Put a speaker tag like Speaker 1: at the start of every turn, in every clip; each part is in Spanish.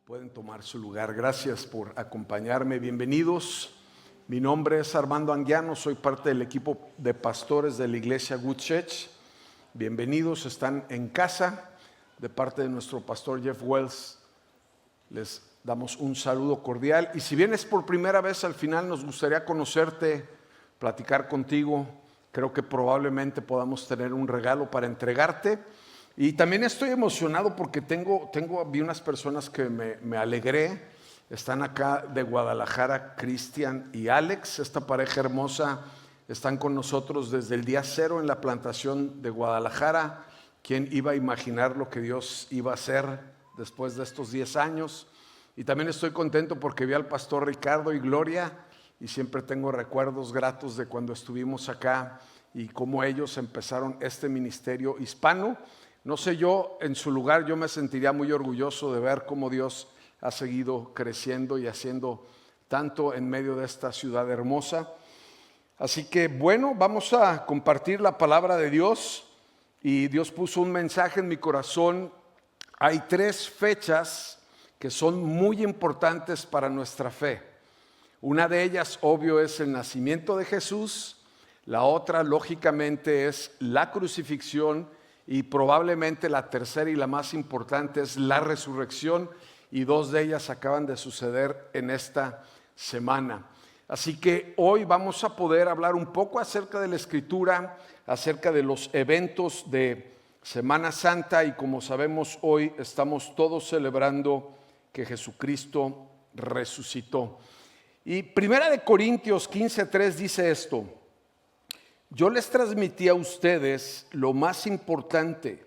Speaker 1: Pueden tomar su lugar. Gracias por acompañarme. Bienvenidos. Mi nombre es Armando Anguiano. Soy parte del equipo de pastores de la iglesia Good Church. Bienvenidos. Están en casa. De parte de nuestro pastor Jeff Wells, les damos un saludo cordial. Y si vienes por primera vez, al final nos gustaría conocerte, platicar contigo. Creo que probablemente podamos tener un regalo para entregarte. Y también estoy emocionado porque vi unas personas que me alegré. Están acá de Guadalajara, Cristian y Alex, esta pareja hermosa. Están con nosotros desde el día cero en la plantación de Guadalajara. ¿Quién iba a imaginar lo que Dios iba a hacer después de estos 10 años? Y también estoy contento porque vi al pastor Ricardo y Gloria y siempre tengo recuerdos gratos de cuando estuvimos acá y cómo ellos empezaron este ministerio hispano. No sé, yo en su lugar yo me sentiría muy orgulloso de ver cómo Dios ha seguido creciendo y haciendo tanto en medio de esta ciudad hermosa. Así que bueno, vamos a compartir la palabra de Dios y Dios puso un mensaje en mi corazón. Hay 3 fechas que son muy importantes para nuestra fe. Una de ellas, obvio, es el nacimiento de Jesús. La otra, lógicamente, es la crucifixión. Y probablemente la tercera y la más importante es la resurrección, y 2 de ellas acaban de suceder en esta semana. Así que hoy vamos a poder hablar un poco acerca de la Escritura, acerca de los eventos de Semana Santa, y como sabemos hoy estamos todos celebrando que Jesucristo resucitó. Y Primera de Corintios 15:3 dice esto: yo les transmití a ustedes lo más importante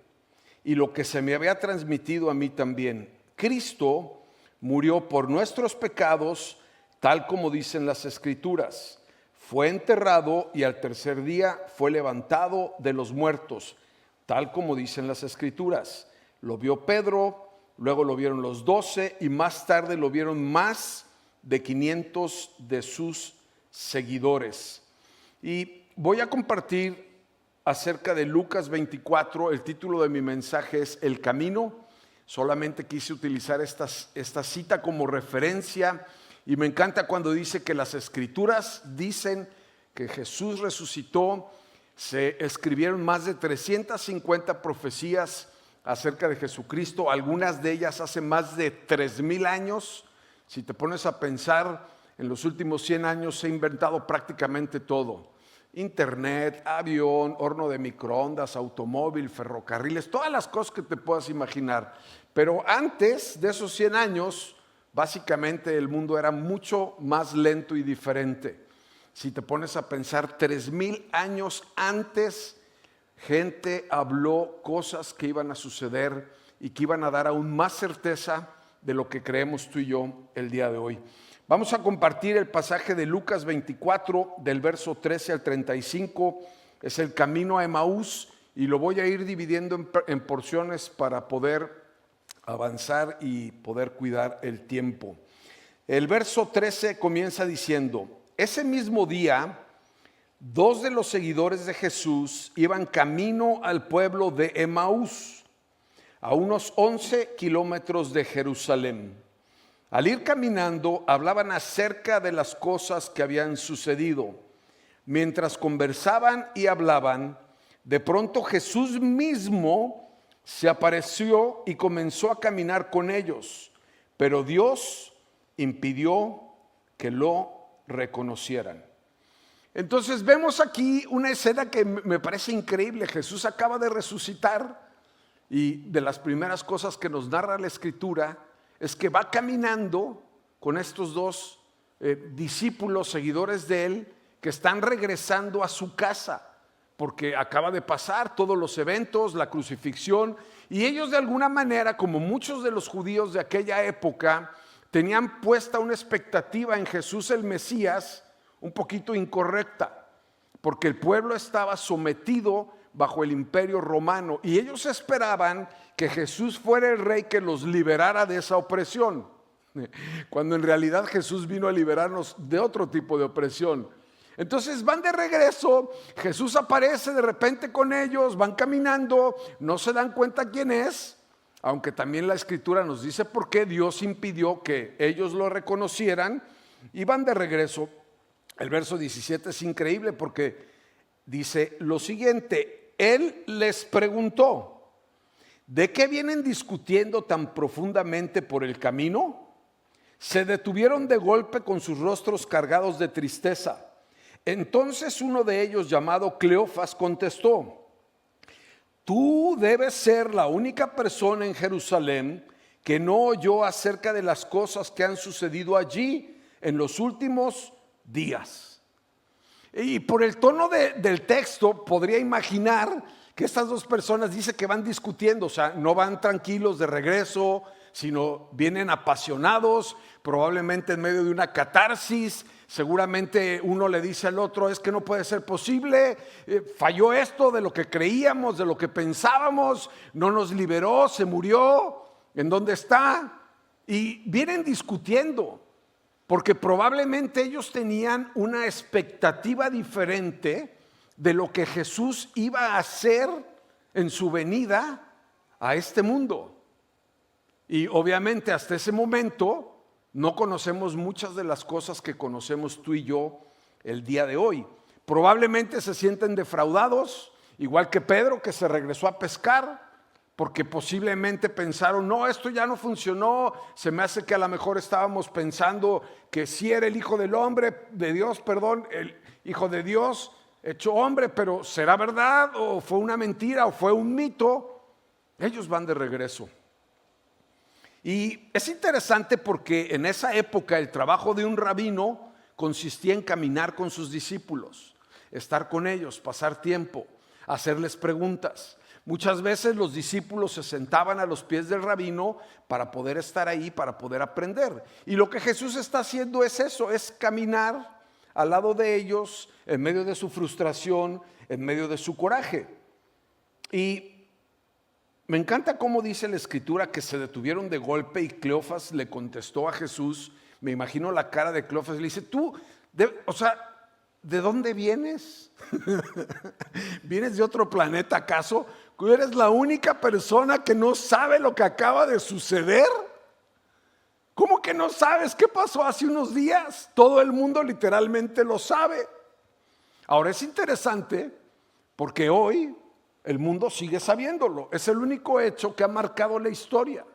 Speaker 1: y lo que se me había transmitido a mí también. Cristo murió por nuestros pecados, tal como dicen las Escrituras. Fue enterrado y al tercer día fue levantado de los muertos, tal como dicen las Escrituras. Lo vio Pedro, luego lo vieron los 12 y más tarde lo vieron más de 500 de sus seguidores. Y voy a compartir acerca de Lucas 24. El título de mi mensaje es El Camino. Solamente quise utilizar esta cita como referencia, y me encanta cuando dice que las Escrituras dicen que Jesús resucitó. Se escribieron más de 350 profecías acerca de Jesucristo, algunas de ellas hace más de 3000 años. Si te pones a pensar, en los últimos 100 años se ha inventado prácticamente todo: internet, avión, horno de microondas, automóvil, ferrocarriles, todas las cosas que te puedas imaginar. Pero antes de esos 100 años, básicamente el mundo era mucho más lento y diferente. Si te pones a pensar, 3000 años antes, gente habló cosas que iban a suceder y que iban a dar aún más certeza de lo que creemos tú y yo el día de hoy. Vamos a compartir el pasaje de Lucas 24, del verso 13 al 35. Es el camino a Emaús, y lo voy a ir dividiendo en porciones para poder avanzar y poder cuidar el tiempo. El verso 13 comienza diciendo: ese mismo día, 2 de los seguidores de Jesús iban camino al pueblo de Emaús, a unos 11 kilómetros de Jerusalén. Al ir caminando, hablaban acerca de las cosas que habían sucedido. Mientras conversaban y hablaban, de pronto Jesús mismo se apareció y comenzó a caminar con ellos, pero Dios impidió que lo reconocieran. Entonces vemos aquí una escena que me parece increíble. Jesús acaba de resucitar, y de las primeras cosas que nos narra la Escritura es que va caminando con estos 2 discípulos, seguidores de él, que están regresando a su casa, porque acaba de pasar todos los eventos, la crucifixión, y ellos de alguna manera, como muchos de los judíos de aquella época, tenían puesta una expectativa en Jesús el Mesías un poquito incorrecta, porque el pueblo estaba sometido bajo el imperio romano, y ellos esperaban que Jesús fuera el rey que los liberara de esa opresión, cuando en realidad Jesús vino a liberarnos de otro tipo de opresión. Entonces van de regreso, Jesús aparece de repente con ellos, van caminando, no se dan cuenta quién es, aunque también la Escritura nos dice por qué Dios impidió que ellos lo reconocieran, y van de regreso. El verso 17 es increíble porque dice lo siguiente: Él les preguntó, ¿de qué vienen discutiendo tan profundamente por el camino? Se detuvieron de golpe con sus rostros cargados de tristeza. Entonces uno de ellos, llamado Cleofas, contestó: tú debes ser la única persona en Jerusalén que no oyó acerca de las cosas que han sucedido allí en los últimos días. Y por el tono del texto podría imaginar que estas dos personas dice que van discutiendo, o sea, no van tranquilos de regreso, sino vienen apasionados, probablemente en medio de una catarsis. Seguramente uno le dice al otro: es que no puede ser posible, falló esto de lo que creíamos, de lo que pensábamos, no nos liberó, se murió, ¿en dónde está? Y vienen discutiendo, porque probablemente ellos tenían una expectativa diferente de lo que Jesús iba a hacer en su venida a este mundo. Y obviamente hasta ese momento no conocemos muchas de las cosas que conocemos tú y yo el día de hoy. Probablemente se sienten defraudados, igual que Pedro, que se regresó a pescar, porque posiblemente pensaron: no, esto ya no funcionó, se me hace que a lo mejor estábamos pensando que sí era el Hijo del Hombre, de Dios, perdón, el Hijo de Dios hecho hombre, pero ¿será verdad o fue una mentira o fue un mito? Ellos van de regreso. Y es interesante porque en esa época el trabajo de un rabino consistía en caminar con sus discípulos, estar con ellos, pasar tiempo, hacerles preguntas. Muchas veces los discípulos se sentaban a los pies del rabino para poder estar ahí, para poder aprender. Y lo que Jesús está haciendo es eso, es caminar al lado de ellos en medio de su frustración, en medio de su coraje. Y me encanta cómo dice la Escritura que se detuvieron de golpe y Cleofas le contestó a Jesús. Me imagino la cara de Cleofas, le dice: tú, ¿de dónde vienes? ¿Vienes de otro planeta acaso? ¿Tú eres la única persona que no sabe lo que acaba de suceder? ¿Cómo que no sabes qué pasó hace unos días? Todo el mundo literalmente lo sabe. Ahora es interesante porque hoy el mundo sigue sabiéndolo. Es el único hecho que ha marcado la historia,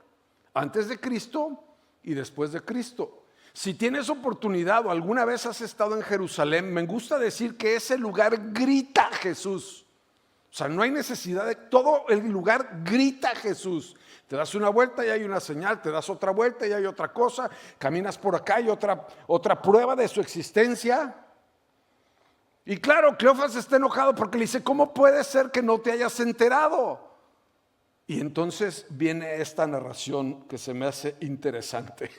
Speaker 1: antes de Cristo y después de Cristo. Si tienes oportunidad o alguna vez has estado en Jerusalén, me gusta decir que ese lugar grita Jesús. O sea, no hay necesidad de, todo el lugar grita Jesús. Te das una vuelta y hay una señal, te das otra vuelta y hay otra cosa, caminas por acá y otra prueba de su existencia. Y claro, Cleofas está enojado porque le dice: ¿cómo puede ser que no te hayas enterado? Y entonces viene esta narración que se me hace interesante.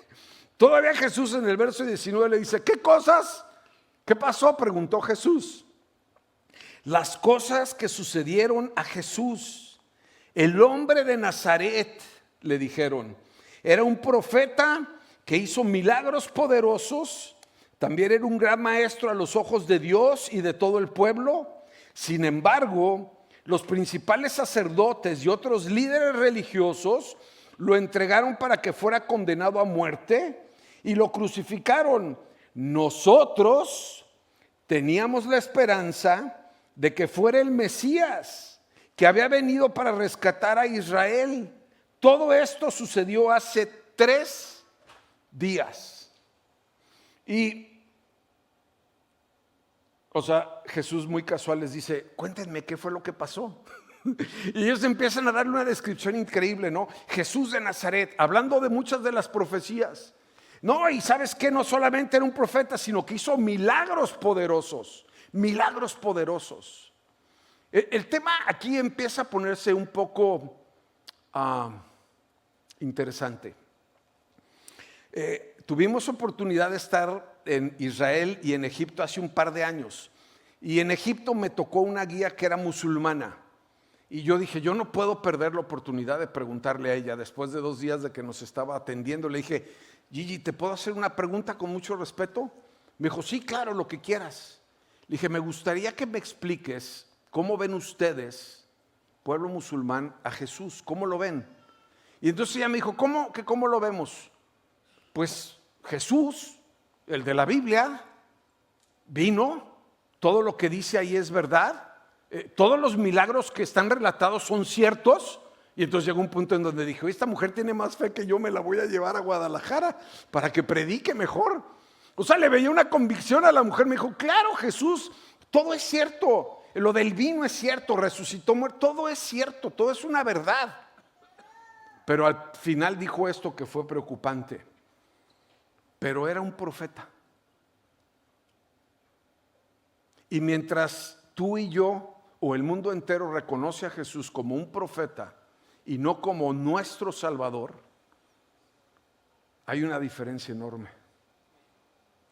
Speaker 1: Todavía Jesús en el verso 19 le dice: ¿qué cosas? ¿Qué pasó?, preguntó Jesús. Las cosas que sucedieron a Jesús, el hombre de Nazaret, le dijeron. Era un profeta que hizo milagros poderosos. También era un gran maestro a los ojos de Dios y de todo el pueblo. Sin embargo, los principales sacerdotes y otros líderes religiosos lo entregaron para que fuera condenado a muerte y lo crucificaron. Nosotros teníamos la esperanza de que fuera el Mesías, que había venido para rescatar a Israel. Todo esto sucedió hace 3 días. Jesús muy casual les dice: cuéntenme qué fue lo que pasó. Y ellos empiezan a darle una descripción increíble, ¿no? Jesús de Nazaret, hablando de muchas de las profecías. No, y ¿sabes qué? No solamente era un profeta, sino que hizo milagros poderosos. Milagros poderosos. El tema aquí empieza a ponerse un poco interesante. Tuvimos oportunidad de estar en Israel y en Egipto hace un par de años. Y en Egipto me tocó una guía que era musulmana. Y yo dije: yo no puedo perder la oportunidad de preguntarle a ella. Después de 2 días de que nos estaba atendiendo, le dije: Gigi, ¿te puedo hacer una pregunta con mucho respeto? Me dijo: sí, claro, lo que quieras. Le dije: me gustaría que me expliques cómo ven ustedes, pueblo musulmán, a Jesús. ¿Cómo lo ven? Y entonces ella me dijo, ¿cómo lo vemos? Pues Jesús, el de la Biblia, vino, todo lo que dice ahí es verdad, todos los milagros que están relatados son ciertos. Y entonces llegó un punto en donde dije, esta mujer tiene más fe que yo, me la voy a llevar a Guadalajara para que predique mejor. O sea, le veía una convicción a la mujer, me dijo, claro, Jesús, todo es cierto, lo del vino es cierto, resucitó muerto, todo es cierto, todo es una verdad. Pero al final dijo esto que fue preocupante, pero era un profeta. Y mientras tú y yo o el mundo entero reconoce a Jesús como un profeta y no como nuestro Salvador, hay una diferencia enorme.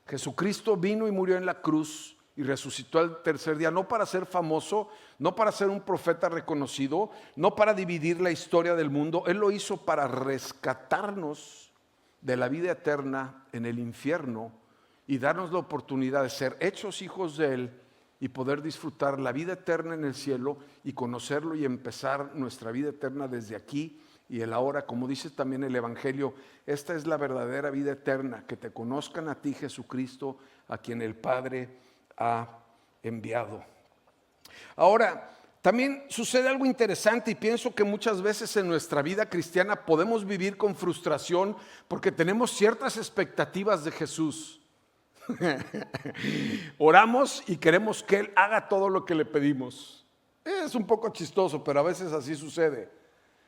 Speaker 1: Jesucristo vino y murió en la cruz y resucitó al tercer día, no para ser famoso, no para ser un profeta reconocido, no para dividir la historia del mundo. Él lo hizo para rescatarnos de la vida eterna en el infierno y darnos la oportunidad de ser hechos hijos de Él y poder disfrutar la vida eterna en el cielo y conocerlo y empezar nuestra vida eterna desde aquí y el ahora. Como dice también el Evangelio, esta es la verdadera vida eterna, que te conozcan a ti, Jesucristo, a quien el Padre ha enviado. Ahora, también sucede algo interesante y pienso que muchas veces en nuestra vida cristiana podemos vivir con frustración porque tenemos ciertas expectativas de Jesús. Oramos y queremos que Él haga todo lo que le pedimos. Es un poco chistoso, pero a veces así sucede.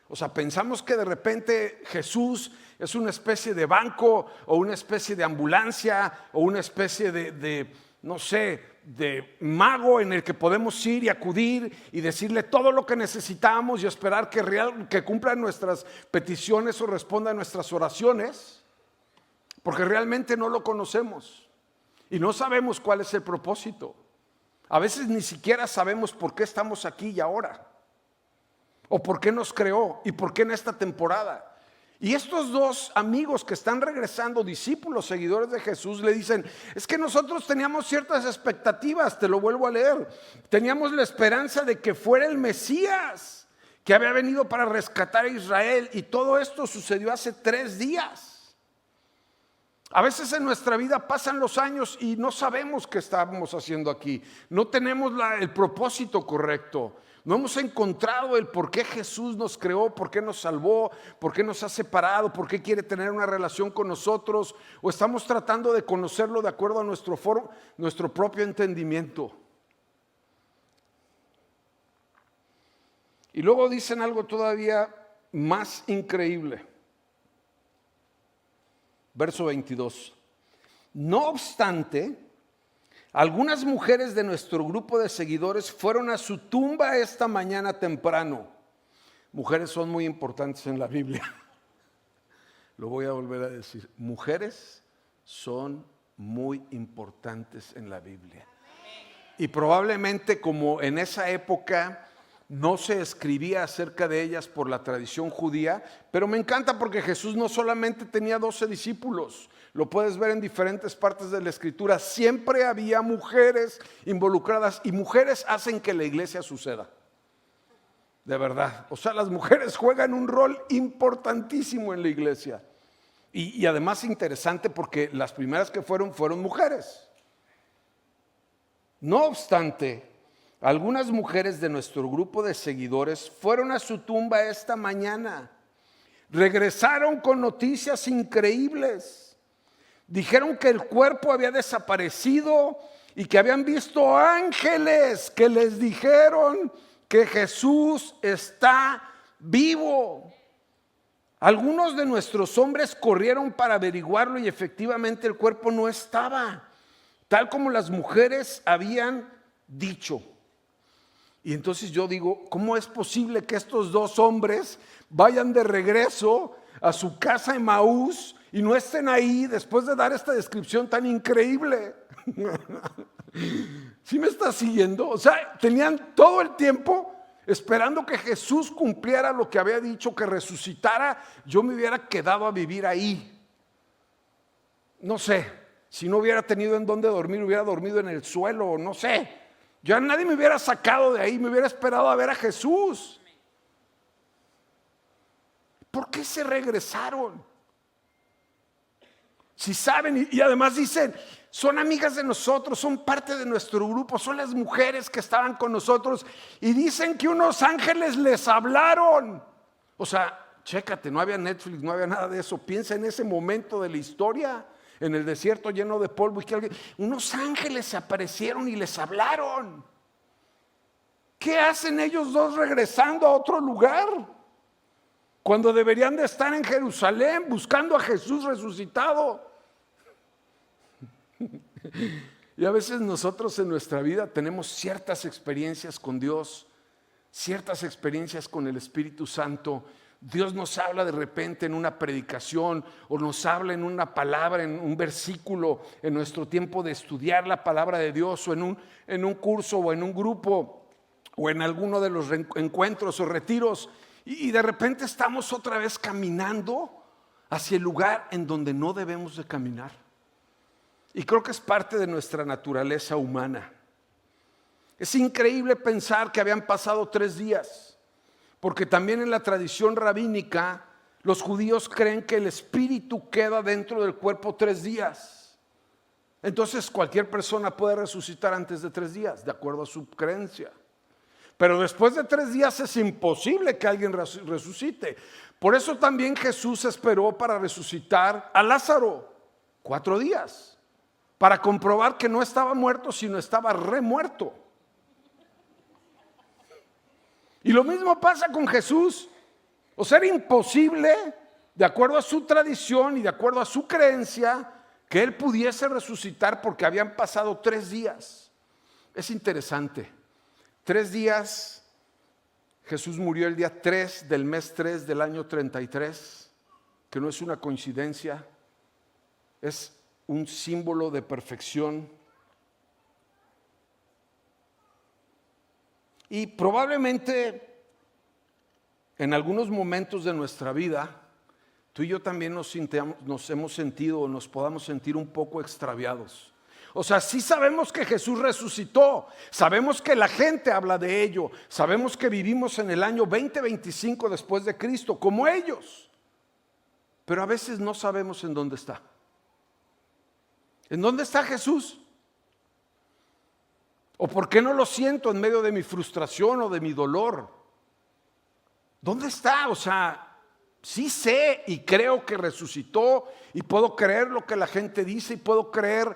Speaker 1: O sea, pensamos que de repente Jesús es una especie de banco o una especie de ambulancia o una especie de no sé, de mago en el que podemos ir y acudir y decirle todo lo que necesitamos y esperar que cumpla nuestras peticiones o responda a nuestras oraciones, porque realmente no lo conocemos y no sabemos cuál es el propósito. A veces ni siquiera sabemos por qué estamos aquí y ahora, o por qué nos creó y por qué en esta temporada. Y estos dos amigos que están regresando, discípulos, seguidores de Jesús, le dicen, es que nosotros teníamos ciertas expectativas, te lo vuelvo a leer. Teníamos la esperanza de que fuera el Mesías, que había venido para rescatar a Israel, y todo esto sucedió hace 3 días. A veces en nuestra vida pasan los años y no sabemos qué estamos haciendo aquí. No tenemos el propósito correcto. No hemos encontrado el por qué Jesús nos creó, por qué nos salvó, por qué nos ha separado, por qué quiere tener una relación con nosotros, o estamos tratando de conocerlo de acuerdo a nuestro propio entendimiento. Y luego dicen algo todavía más increíble. Verso 22. No obstante, algunas mujeres de nuestro grupo de seguidores fueron a su tumba esta mañana temprano. Mujeres son muy importantes en la Biblia. Lo voy a volver a decir. Mujeres son muy importantes en la Biblia. Y probablemente como en esa época no se escribía acerca de ellas por la tradición judía, pero me encanta porque Jesús no solamente tenía 12 discípulos, lo puedes ver en diferentes partes de la Escritura, siempre había mujeres involucradas y mujeres hacen que la iglesia suceda. De verdad, o sea, las mujeres juegan un rol importantísimo en la iglesia. Y además interesante porque las primeras que fueron mujeres. No obstante, algunas mujeres de nuestro grupo de seguidores fueron a su tumba esta mañana. Regresaron con noticias increíbles. Dijeron que el cuerpo había desaparecido y que habían visto ángeles que les dijeron que Jesús está vivo. Algunos de nuestros hombres corrieron para averiguarlo y efectivamente el cuerpo no estaba, tal como las mujeres habían dicho. Y entonces yo digo, ¿cómo es posible que estos dos hombres vayan de regreso a su casa en Emaús y no estén ahí después de dar esta descripción tan increíble? ¿Sí me estás siguiendo? O sea, tenían todo el tiempo esperando que Jesús cumpliera lo que había dicho, que resucitara. Yo me hubiera quedado a vivir ahí. No sé, si no hubiera tenido en dónde dormir, hubiera dormido en el suelo, no sé. Ya nadie me hubiera sacado de ahí, me hubiera esperado a ver a Jesús. ¿Por qué se regresaron? Si saben, y además dicen, son amigas de nosotros, son parte de nuestro grupo, son las mujeres que estaban con nosotros y dicen que unos ángeles les hablaron. O sea, chécate, no había Netflix, no había nada de eso. Piensa en ese momento de la historia, en el desierto lleno de polvo y que unos ángeles se aparecieron y les hablaron. ¿Qué hacen ellos dos regresando a otro lugar? Cuando deberían de estar en Jerusalén buscando a Jesús resucitado. Y a veces nosotros en nuestra vida tenemos ciertas experiencias con Dios, ciertas experiencias con el Espíritu Santo. Dios nos habla de repente en una predicación o nos habla en una palabra, en un versículo, en nuestro tiempo de estudiar la palabra de Dios o en un curso o en un grupo o en alguno de los encuentros o retiros. Y de repente estamos otra vez caminando hacia el lugar en donde no debemos de caminar. Y creo que es parte de nuestra naturaleza humana. Es increíble pensar que habían pasado 3 días, porque también en la tradición rabínica los judíos creen que el espíritu queda dentro del cuerpo 3 días. Entonces cualquier persona puede resucitar antes de 3 días, de acuerdo a su creencia. Pero después de 3 días es imposible que alguien resucite. Por eso también Jesús esperó para resucitar a Lázaro 4 días. Para comprobar que no estaba muerto, sino estaba remuerto. Y lo mismo pasa con Jesús. O sea, era imposible, de acuerdo a su tradición y de acuerdo a su creencia, que Él pudiese resucitar porque habían pasado 3 días. Es interesante. 3 días, Jesús murió el día 3 del mes 3 del año 33, que no es una coincidencia, es un símbolo de perfección. Y probablemente en algunos momentos de nuestra vida, tú y yo también nos hemos sentido o nos podamos sentir un poco extraviados. O sea, sí sabemos que Jesús resucitó, sabemos que la gente habla de ello, sabemos que vivimos en el año 2025 después de Cristo, como ellos, pero a veces no sabemos en dónde está. ¿En dónde está Jesús? ¿O por qué no lo siento en medio de mi frustración o de mi dolor? ¿Dónde está? O sea, sí sé y creo que resucitó y puedo creer lo que la gente dice y puedo creer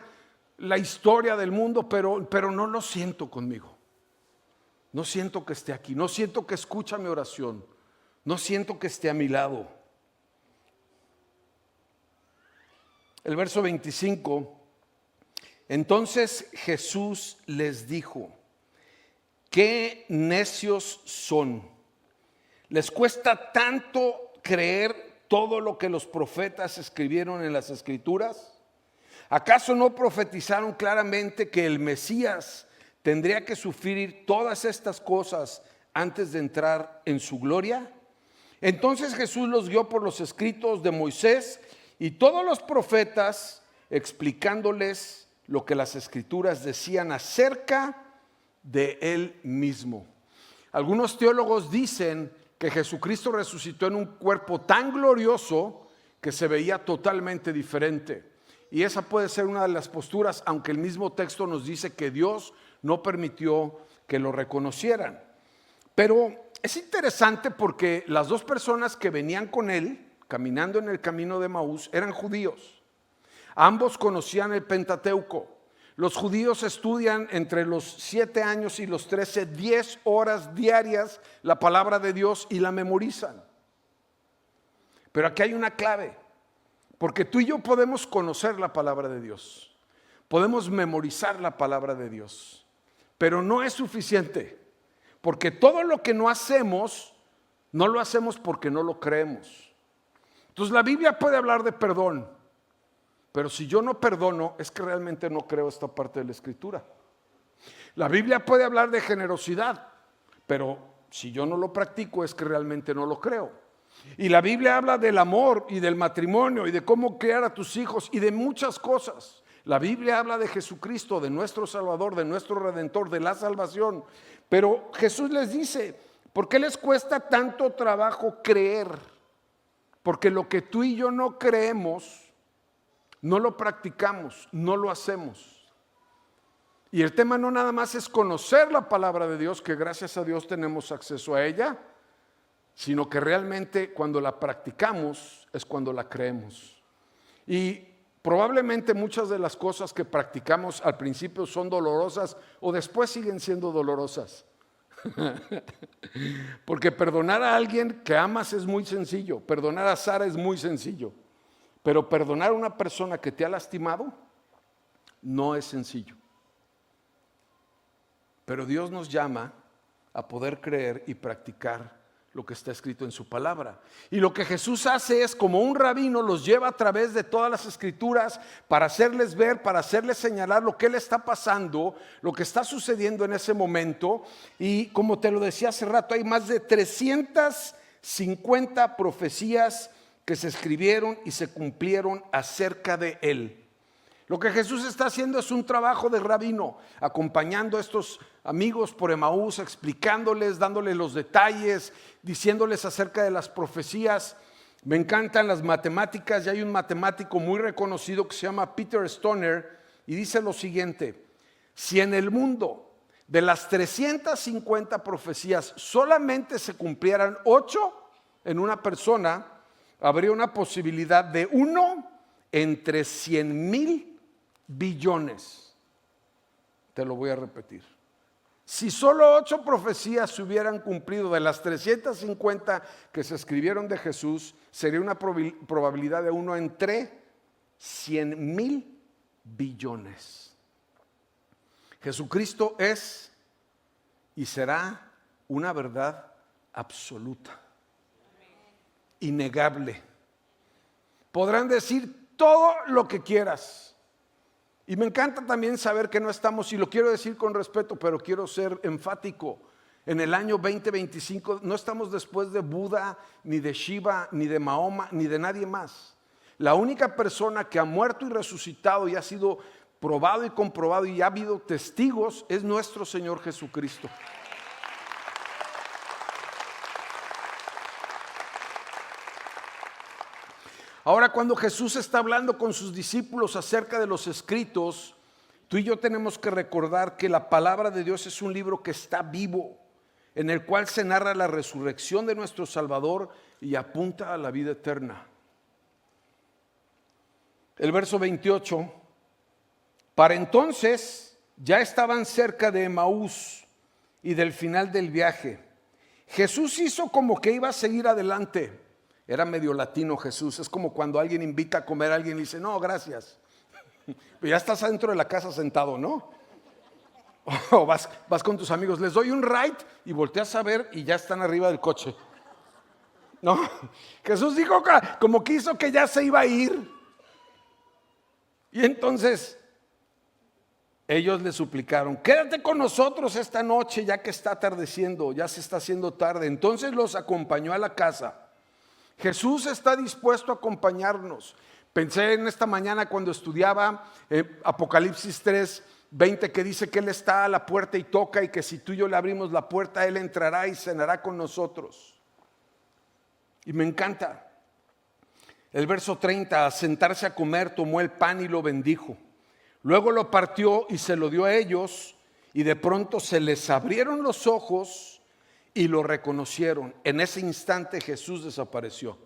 Speaker 1: la historia del mundo, pero no lo siento conmigo. No siento que esté aquí, no siento que escucha mi oración, no siento que esté a mi lado. El verso 25. Entonces Jesús les dijo: qué necios son. Les cuesta tanto creer todo lo que los profetas escribieron en las Escrituras. ¿Acaso no profetizaron claramente que el Mesías tendría que sufrir todas estas cosas antes de entrar en su gloria? Entonces Jesús los guió por los escritos de Moisés y todos los profetas, explicándoles lo que las Escrituras decían acerca de Él mismo. Algunos teólogos dicen que Jesucristo resucitó en un cuerpo tan glorioso que se veía totalmente diferente. Y esa puede ser una de las posturas, aunque el mismo texto nos dice que Dios no permitió que lo reconocieran. Pero es interesante porque las 2 personas que venían con Él, caminando en el camino de Emaús, eran judíos. Ambos conocían el Pentateuco. Los judíos estudian entre los 7 años y los 13, 10 horas diarias la palabra de Dios y la memorizan. Pero aquí hay una clave, porque tú y yo podemos conocer la palabra de Dios, podemos memorizar la palabra de Dios, pero no es suficiente, porque todo lo que no hacemos, no lo hacemos porque no lo creemos. Entonces la Biblia puede hablar de perdón, pero si yo no perdono, es que realmente no creo esta parte de la Escritura. La Biblia puede hablar de generosidad, pero si yo no lo practico, es que realmente no lo creo. Y la Biblia habla del amor y del matrimonio y de cómo criar a tus hijos y de muchas cosas. La Biblia habla de Jesucristo, de nuestro Salvador, de nuestro Redentor, de la salvación. Pero Jesús les dice: ¿por qué les cuesta tanto trabajo creer? Porque lo que tú y yo no creemos, no lo practicamos, no lo hacemos. Y el tema no nada más es conocer la palabra de Dios, que gracias a Dios tenemos acceso a ella, sino que realmente cuando la practicamos es cuando la creemos. Y probablemente muchas de las cosas que practicamos al principio son dolorosas o después siguen siendo dolorosas. Porque perdonar a alguien que amas es muy sencillo, perdonar a Sara es muy sencillo, pero perdonar a una persona que te ha lastimado no es sencillo. Pero Dios nos llama a poder creer y practicar lo que está escrito en su palabra. Y lo que Jesús hace es, como un rabino, los lleva a través de todas las escrituras para hacerles ver, para hacerles señalar lo que le está pasando, lo que está sucediendo en ese momento. Y como te lo decía hace rato, hay más de 350 profecías que se escribieron y se cumplieron acerca de él. Lo que Jesús está haciendo es un trabajo de rabino, acompañando a estos amigos por Emaús, explicándoles, dándoles los detalles, diciéndoles acerca de las profecías. Me encantan las matemáticas y hay un matemático muy reconocido que se llama Peter Stoner y dice lo siguiente: si en el mundo de las 350 profecías solamente se cumplieran 8 en una persona, habría una posibilidad de 1 entre 100,000 billones. Te lo voy a repetir. Si solo 8 profecías se hubieran cumplido de las 350 que se escribieron de Jesús, sería una probabilidad de 1 entre 100,000 billones. Jesucristo es y será una verdad absoluta, innegable. Podrán decir todo lo que quieras. Y me encanta también saber que no estamos, y lo quiero decir con respeto, pero quiero ser enfático, en el año 2025 no estamos después de Buda, ni de Shiva, ni de Mahoma, ni de nadie más. La única persona que ha muerto y resucitado y ha sido probado y comprobado y ha habido testigos es nuestro Señor Jesucristo. Ahora, cuando Jesús está hablando con sus discípulos acerca de los escritos, tú y yo tenemos que recordar que la palabra de Dios es un libro que está vivo, en el cual se narra la resurrección de nuestro Salvador y apunta a la vida eterna. El verso 28, para entonces ya estaban cerca de Emaús y del final del viaje. Jesús hizo como que iba a seguir adelante. Era medio latino Jesús, es como cuando alguien invita a comer a alguien y dice, no, gracias. Pero ya estás adentro de la casa sentado, ¿no? O vas con tus amigos, les doy un ride y volteas a ver y ya están arriba del coche. No, Jesús dijo como que hizo que ya se iba a ir. Y entonces ellos le suplicaron, quédate con nosotros esta noche ya que está atardeciendo, ya se está haciendo tarde. Entonces los acompañó a la casa. Jesús está dispuesto a acompañarnos. Pensé en esta mañana cuando estudiaba Apocalipsis 3:20, que dice que Él está a la puerta y toca, y que si tú y yo le abrimos la puerta, Él entrará y cenará con nosotros. Y me encanta. El verso 30, al sentarse a comer, tomó el pan y lo bendijo. Luego lo partió y se lo dio a ellos, y de pronto se les abrieron los ojos y lo reconocieron. En ese instante Jesús desapareció.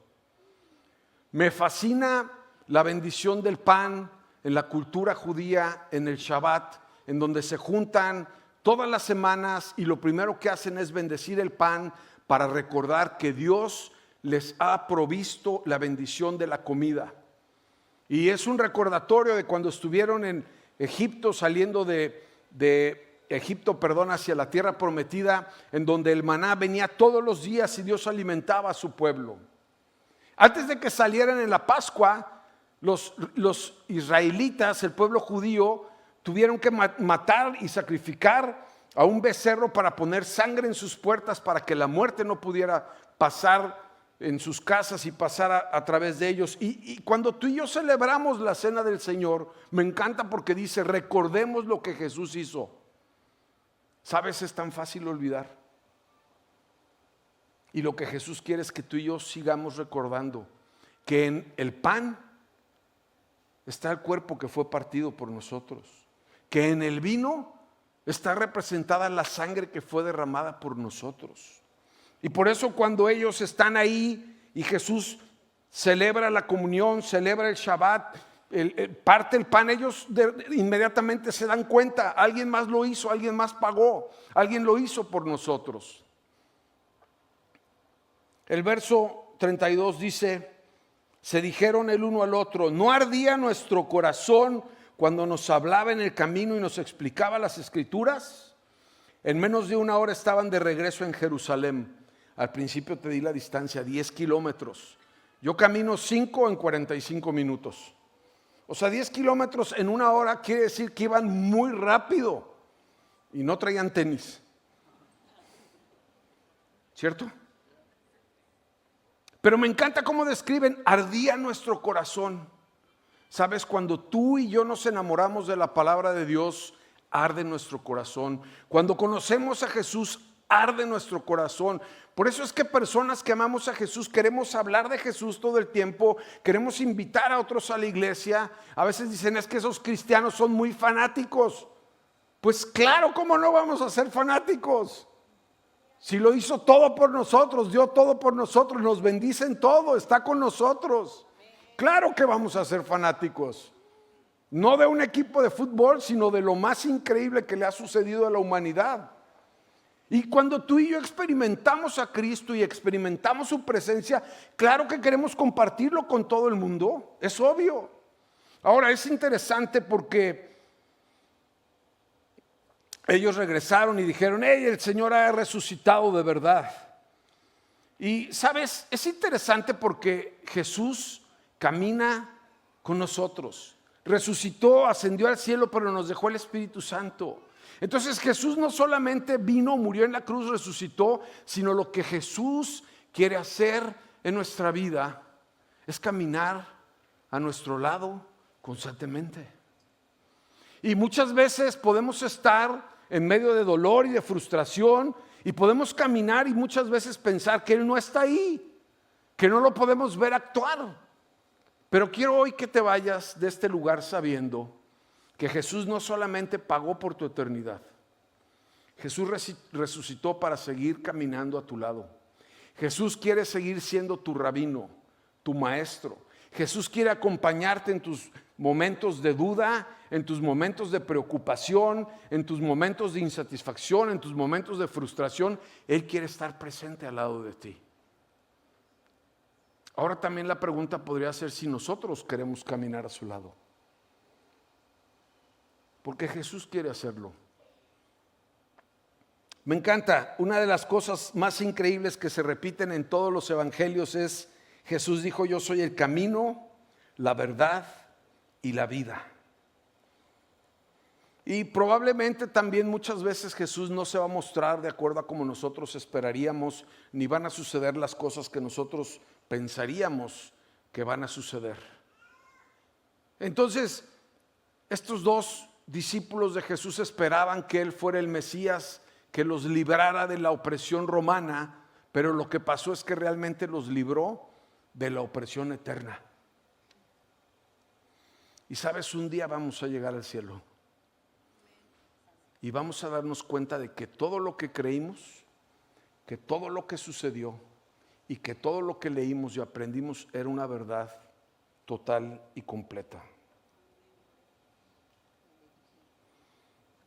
Speaker 1: Me fascina la bendición del pan en la cultura judía, en el Shabbat, en donde se juntan todas las semanas y lo primero que hacen es bendecir el pan para recordar que Dios les ha provisto la bendición de la comida. Y es un recordatorio de cuando estuvieron en Egipto, saliendo de Egipto, hacia la tierra prometida, en donde el maná venía todos los días y Dios alimentaba a su pueblo. Antes de que salieran en la Pascua, los israelitas, el pueblo judío, tuvieron que matar y sacrificar a un becerro para poner sangre en sus puertas, para que la muerte no pudiera pasar en sus casas y pasar a través de ellos. Y cuando tú y yo celebramos la cena del Señor, me encanta porque dice, recordemos lo que Jesús hizo. ¿Sabes? Es tan fácil olvidar. Y lo que Jesús quiere es que tú y yo sigamos recordando. que en el pan está el cuerpo que fue partido por nosotros, que en el vino está representada la sangre que fue derramada por nosotros. Y por eso cuando ellos están ahí y Jesús celebra la comunión, celebra el Shabbat, parte el pan, ellos inmediatamente se dan cuenta, alguien más lo hizo, alguien más pagó, alguien lo hizo por nosotros. El verso 32 dice: se dijeron el uno al otro, ¿no ardía nuestro corazón cuando nos hablaba en el camino y nos explicaba las escrituras? En menos de una hora estaban de regreso en Jerusalén. Al principio te di la distancia, 10 kilómetros. Yo camino 5 en 45 minutos. O sea, 10 kilómetros en una hora quiere decir que iban muy rápido y no traían tenis. ¿Cierto? Pero me encanta cómo describen, ardía nuestro corazón. Sabes, cuando tú y yo nos enamoramos de la palabra de Dios, arde nuestro corazón. Cuando conocemos a Jesús, arde nuestro corazón. Por eso es que personas que amamos a Jesús queremos hablar de Jesús todo el tiempo, queremos invitar a otros a la iglesia. A veces dicen, es que esos cristianos son muy fanáticos. Pues claro, ¿cómo no vamos a ser fanáticos? Si lo hizo todo por nosotros, dio todo por nosotros, nos bendice en todo, está con nosotros. Claro que vamos a ser fanáticos. No de un equipo de fútbol, sino de lo más increíble que le ha sucedido a la humanidad. Y cuando tú y yo experimentamos a Cristo y experimentamos su presencia, claro que queremos compartirlo con todo el mundo, es obvio. Ahora es interesante porque ellos regresaron y dijeron, hey, el Señor ha resucitado de verdad. Y sabes, es interesante porque Jesús camina con nosotros. Resucitó, ascendió al cielo, pero nos dejó el Espíritu Santo. Entonces Jesús no solamente vino, murió en la cruz, resucitó, sino lo que Jesús quiere hacer en nuestra vida es caminar a nuestro lado constantemente. Y muchas veces podemos estar en medio de dolor y de frustración y podemos caminar y muchas veces pensar que Él no está ahí, que no lo podemos ver actuar. Pero quiero hoy que te vayas de este lugar sabiendo que Jesús no solamente pagó por tu eternidad, Jesús resucitó para seguir caminando a tu lado. Jesús quiere seguir siendo tu rabino, tu maestro. Jesús quiere acompañarte en tus momentos de duda, en tus momentos de preocupación, en tus momentos de insatisfacción, en tus momentos de frustración. Él quiere estar presente al lado de ti. Ahora también la pregunta podría ser si nosotros queremos caminar a su lado. Porque Jesús quiere hacerlo. Me encanta, una de las cosas más increíbles que se repiten en todos los evangelios es, Jesús dijo, yo soy el camino, la verdad y la vida. Y probablemente también muchas veces Jesús no se va a mostrar de acuerdo a como nosotros esperaríamos, ni van a suceder las cosas que nosotros pensaríamos que van a suceder. Entonces, estos dos discípulos de Jesús esperaban que Él fuera el Mesías, que los librara de la opresión romana, pero lo que pasó es que realmente los libró de la opresión eterna. Y sabes, un día vamos a llegar al cielo y vamos a darnos cuenta de que todo lo que creímos, que todo lo que sucedió y que todo lo que leímos y aprendimos era una verdad total y completa.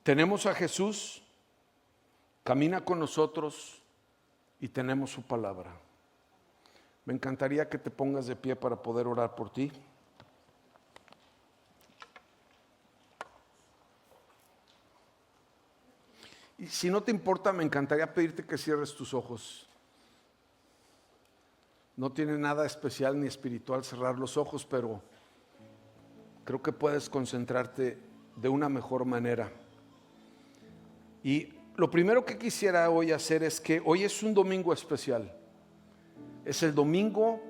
Speaker 1: Tenemos a Jesús, camina con nosotros y tenemos su palabra. Me encantaría que te pongas de pie para poder orar por ti. Y si no te importa, me encantaría pedirte que cierres tus ojos. No tiene nada especial ni espiritual cerrar los ojos, pero creo que puedes concentrarte de una mejor manera. Y lo primero que quisiera hoy hacer es que hoy es un domingo especial. Es el domingo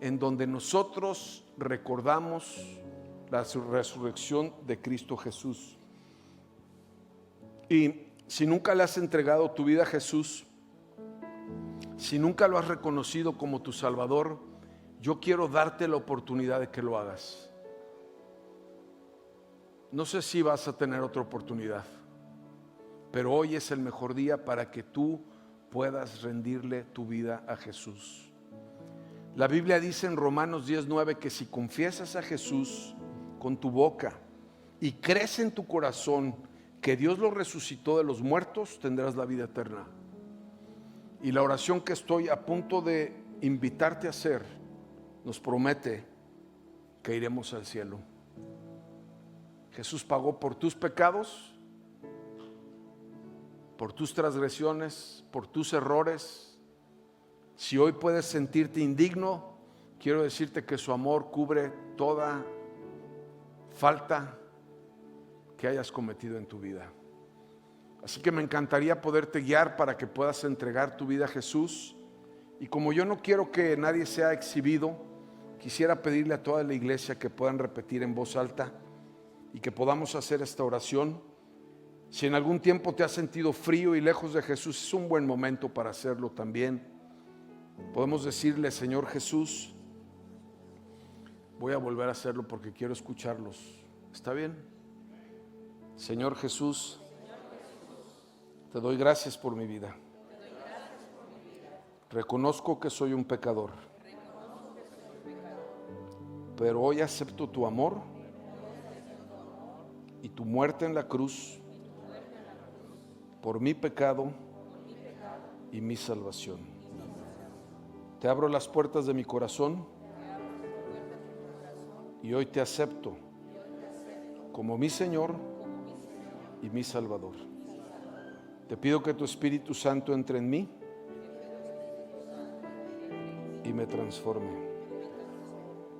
Speaker 1: en donde nosotros recordamos la resurrección de Cristo Jesús. Y si nunca le has entregado tu vida a Jesús, si nunca lo has reconocido como tu Salvador, yo quiero darte la oportunidad de que lo hagas. No sé si vas a tener otra oportunidad, pero hoy es el mejor día para que tú puedas rendirle tu vida a Jesús. La Biblia dice en Romanos 10:9 que si confiesas a Jesús con tu boca y crees en tu corazón que Dios lo resucitó de los muertos, tendrás la vida eterna. Y la oración que estoy a punto de invitarte a hacer nos promete que iremos al cielo. Jesús pagó por tus pecados, por tus transgresiones, por tus errores. Si hoy puedes sentirte indigno, quiero decirte que su amor cubre toda falta que hayas cometido en tu vida. Así que me encantaría poderte guiar para que puedas entregar tu vida a Jesús. Y como yo no quiero que nadie sea exhibido, quisiera pedirle a toda la iglesia que puedan repetir en voz alta y que podamos hacer esta oración. Si en algún tiempo te has sentido frío y lejos de Jesús, es un buen momento para hacerlo también. Podemos decirle: Señor Jesús, voy a volver a hacerlo porque quiero escucharlos. ¿Está bien? Señor Jesús, te doy gracias por mi vida. Reconozco que soy un pecador, pero hoy acepto tu amor y tu muerte en la cruz por mi pecado y mi salvación. Te abro las puertas de mi corazón y hoy te acepto como mi Señor y mi Salvador. Te pido que tu Espíritu Santo entre en mí y me transforme.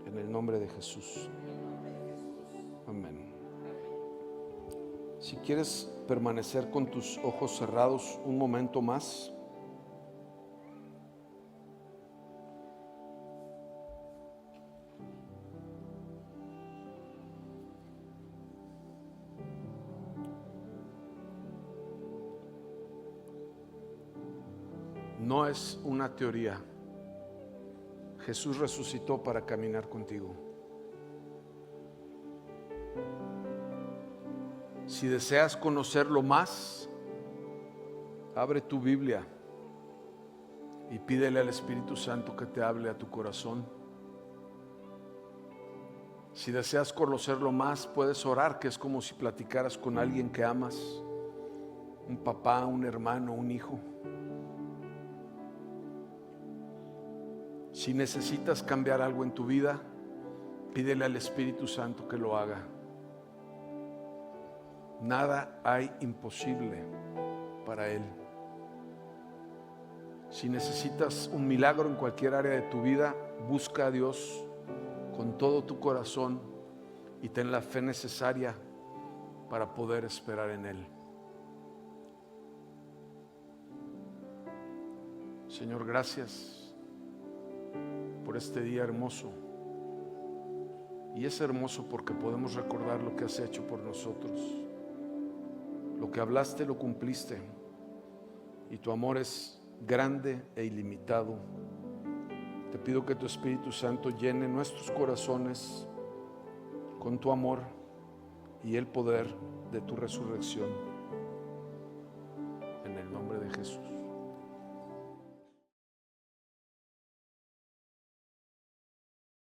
Speaker 1: En el nombre de Jesús. Amén. Si quieres permanecer con tus ojos cerrados un momento más. No es una teoría. Jesús resucitó para caminar contigo. Si deseas conocerlo más, abre tu Biblia y pídele al Espíritu Santo que te hable a tu corazón. Si deseas conocerlo más, puedes orar, que es como si platicaras con alguien que amas, un papá, un hermano, un hijo. Si necesitas cambiar algo en tu vida, pídele al Espíritu Santo que lo haga. Nada hay imposible para Él. Si necesitas un milagro en cualquier área de tu vida, busca a Dios con todo tu corazón y ten la fe necesaria para poder esperar en Él. Señor, gracias por este día hermoso. Y es hermoso porque podemos recordar lo que has hecho por nosotros. Lo que hablaste lo cumpliste, y tu amor es grande e ilimitado. Te pido que tu Espíritu Santo llene nuestros corazones con tu amor y el poder de tu resurrección. En el nombre de Jesús.